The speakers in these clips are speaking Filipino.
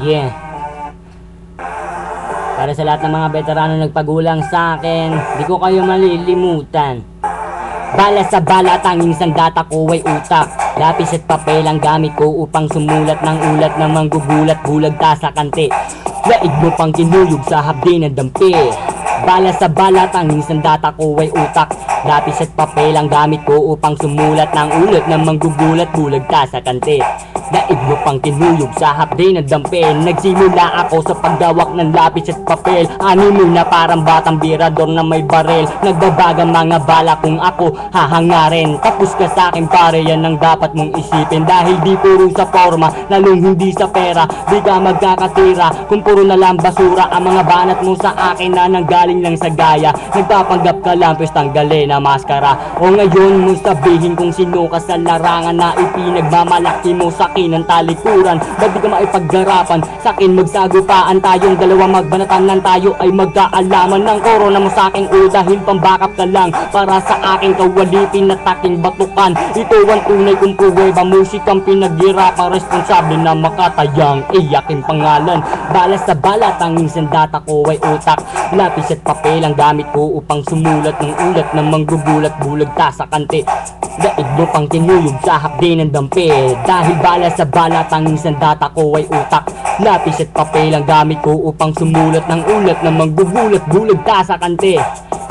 Yeah. Para sa lahat ng mga veterano nagpagulang sa akin, di ko kayo malilimutan. Bala sa bala, tanging sandata ko ay utak. Lapis at papel ang gamit ko upang sumulat ng ulat na manggugulat, bulag ta sa kante. Laig mo pang kinuyog sa hapdi ng dampi. Bala sa bala, tanging sandata ko ay utak. Lapis at papel ang gamit ko upang sumulat ng ulat na manggugulat, bulag ta sa kante. Daig mo pang kinuyog sa hapdi ng dampi. Nagsimula ako sa pagdawak ng lapis at papel. Animo na parang batang birador na may barel. Nagbabagang mga bala kung ako hahangarin. Tapos ka sa akin pare, yan ang dapat mong isipin. Dahil di puro sa forma, lalong hindi sa pera. Di ka magkakatira kung puro na lang basura ang mga banat mo sa akin na nanggaling lang sa gaya. Nagpapanggap ka lang pues tanggalin na maskara. O ngayon mo sabihin kung sino ka sa larangan na ipinagmamalaki mo sa ng talikuran. Ba't di ka maipaggarapan? Sa'kin magsagupaan tayong dalawa, magbanatan lang tayo ay magkaalaman. Ng korona mo sa'king ulo dahil pambakap ka lang. Para sa aking kawalipin na taking batukan. Ito ang tunay kong pruweba, musikang pinaghirapan. Responsable na makatayang iyaking pangalan. Bala sa bala, tanging sandata ko ay utak. Lapis at papel ang gamit ko upang sumulat ng ulat na manggugulat, bulag ta sa kante. Daig mo pang kinuyog sa hapdi ng dampi. Dahil bala sa bala, tanging sandata ko ay utak. Lapis at papel ang gamit ko upang sumulat ng ulat na manggugulat, bulag ta sa kante.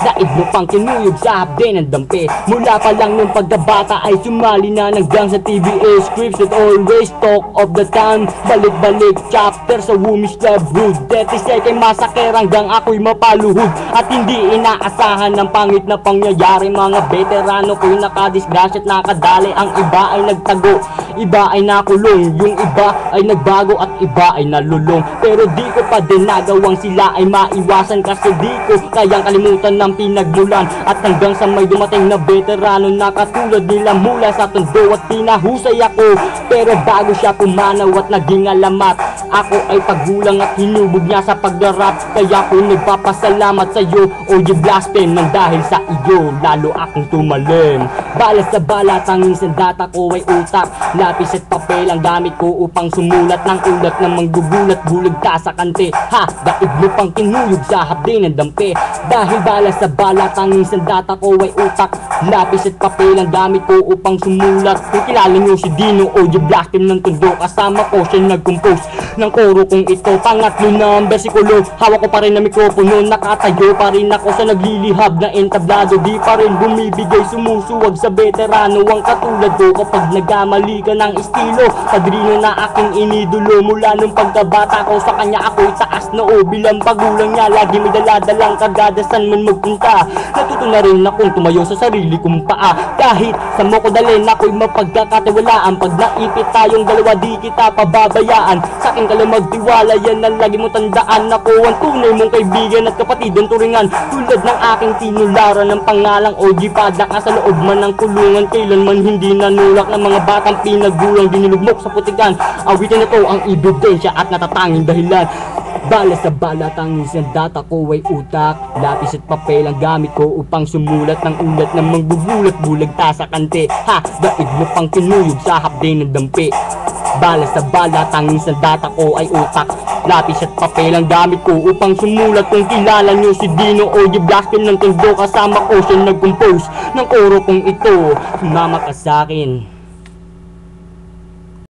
Daig mo pang kinuyog sa hapdi ng dampi. Mula pa lang nung pagkabata ay sumali na ng gang sa TVA scripts that always talk of the town. Balik-balik chapter sa Women's Love Hood. 30 kay masakir hanggang ako'y mapaluhod. At hindi inaasahan ng pangit na pangyayari. Mga veterano ko'y nakadisgrasya at nakadali. Ang iba ay nagtago, iba ay nakulong. Yung iba ay nagbago at iba ay nalulong. Pero di ko pa din nagawang sila ay maiwasan. Kasi di ko kayang kalimutan ng pinagmulan. At hanggang sa may dumating na veterano na katulad nila mula sa tondo at pinahusay ako. Pero bago siya pumanaw at naging alamat, ako ay paggulang at hinubog niya sa pagdarap. Kaya ko nagpapasalamat sa iyo, OG Blaspheme, nang dahil sa iyo lalo akong tumalim. Bala sa bala, tanging sandata ko ay utak. Lapis at papel ang gamit ko upang sumulat ng ulat na manggugulat, bulag ta sa kante. Ha, daig mo pang kinuyog sa hapdi ng dampi. Dahil bala sa bala, tanging sandata ko ay utak. Lapis at papel ang gamit ko upang sumulat. Kung kilala nyo si Dino, OG Blaspheme ng tondo, kasama ko siya nag-compose ng koro kong ito. Pangatlo na ang bersikulo, hawak ko pa rin na mikropono. Nakatayo pa rin ako sa naglilihab na entablado. Di pa rin bumibigay, sumusuwag sa veterano ang katulad ko. Kapag nagkamali ka ng estilo, padrino na aking inidulo. Mula nung pagkabata ko sa kanya ako'y taas na o. Bilang pagulang niya, lagi may daladalang kagadasan man magpunta. Natuto na rin akong tumayo sa sarili kong paa. Kahit sa mo ko dalhin ako'y mapagkakatiwalaan. Pag naipit tayong dalawa di kita pababayaan. Sa akin ka lang magtiwala, yan ang lagi mo tandaan. Ako ang tunay mong kaibigan at kapatid ang turingan. Tulad ng aking tinularan ng pangalang OG Pada ka sa loob man ng kulungan. Kailanman hindi nanulak ng mga batang pinaggulang, dinilugmok sa putikan. Awitin na to ang ebidensya at natatanging dahilan. Bala sa bala, tanging sandata ko ay utak. Lapis at papel ang gamit ko upang sumulat ng ulat na manggugulat, bulag ta sa kante. Ha, daig mo pang kinuyog sa hapdi ng dampi. Bala sa bala, tanging sandata ko ay utak. Lapis at papel ang gamit ko upang sumulat. Kung kilala nyo si Dino, OG Blaspheme ng tondo, kasama ko siya nag-compose ng koro kong ito. Sumama ka sa akin.